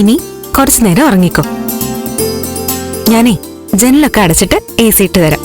ഇനി കുറച്ചു നേരം ഉറങ്ങിക്കോ. ഞാനേ ജനലൊക്കെ അടച്ചിട്ട് AC ഇട്ട് തരാം.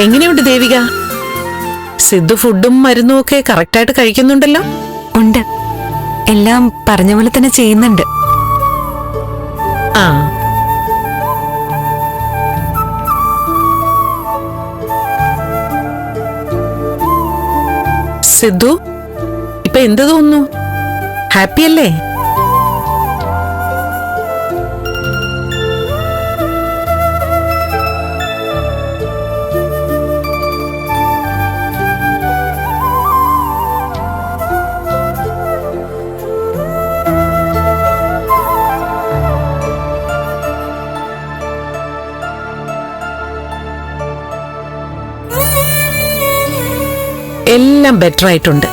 എങ്ങനെയുണ്ട് ദേവിക? സിദ്ധു ഫുഡും മരുന്നും ഒക്കെ കറക്റ്റായിട്ട് കഴിക്കുന്നുണ്ടല്ലോ? ഉണ്ട്, എല്ലാം പറഞ്ഞ പോലെ തന്നെ ചെയ്യുന്നുണ്ട്. ആ, സിദ്ധു ഇപ്പൊ എന്ത് തോന്നുന്നു? ഹാപ്പി അല്ലേ? എല്ലാം ബെറ്റർ ആയിട്ടുണ്ട്.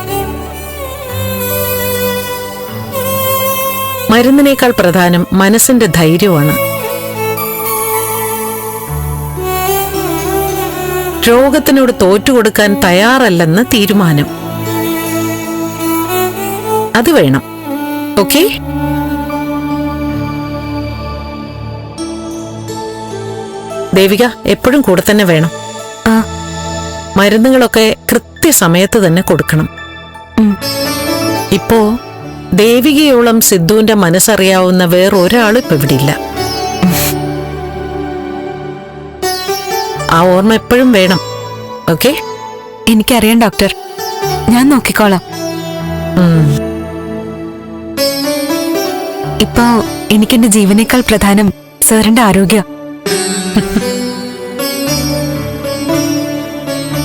മരുന്നിനേക്കാൾ പ്രധാനം മനസ്സിന്റെ ധൈര്യമാണ്. രോഗത്തിനോട് തോറ്റുകൊടുക്കാൻ തയ്യാറല്ലെന്ന് തീരുമാനം. അത് വേണം. ഓക്കേ? ദേവിക എപ്പോഴും കൂടെ തന്നെ വേണം. മരുന്നുകളൊക്കെ കൃത്യസമയത്ത് തന്നെ കൊടുക്കണം. ഇപ്പോ ദേവികയോളം സിദ്ധുവിന്റെ മനസ്സറിയാവുന്ന വേറൊരാളും ഇപ്പൊ ഇവിടെ ഇല്ല. ആ ഓർമ്മ എപ്പോഴും വേണം. ഓക്കെ? എനിക്കറിയാം ഡോക്ടർ, ഞാൻ നോക്കിക്കോളാം. ഇപ്പോ എനിക്കെന്റെ ജീവനേക്കാൾ പ്രധാനം സാറിന്റെ ആരോഗ്യം.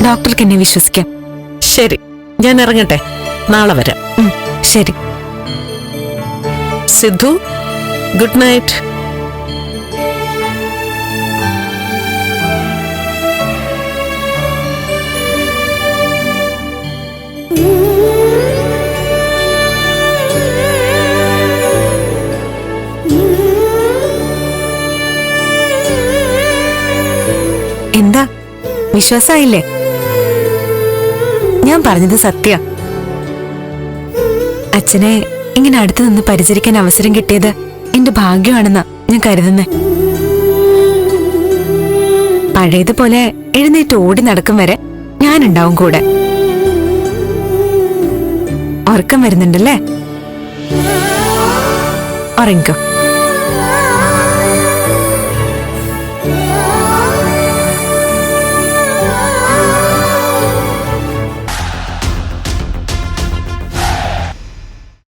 ഡോക്ടർക്ക് എന്നെ വിശ്വസിക്കാം. ശരി, ഞാൻ ഇറങ്ങട്ടെ. നാളെ വരാം. ശരി സിദ്ധു, ഗുഡ് നൈറ്റ്. എന്താ, വിശ്വാസായില്ലേ? ഞാൻ പറഞ്ഞത് സത്യ. അച്ഛനെ ഇങ്ങനെ അടുത്തു നിന്ന് പരിചരിക്കാൻ അവസരം കിട്ടിയത് എന്റെ ഭാഗ്യമാണെന്നാ ഞാൻ കരുതുന്നേ. പഴയതുപോലെ എഴുന്നേറ്റ് ഓടി നടക്കും വരെ ഞാനുണ്ടാവും കൂടെ. ഉറക്കം വരുന്നുണ്ടല്ലേ? ഉറങ്ങിക്കോ.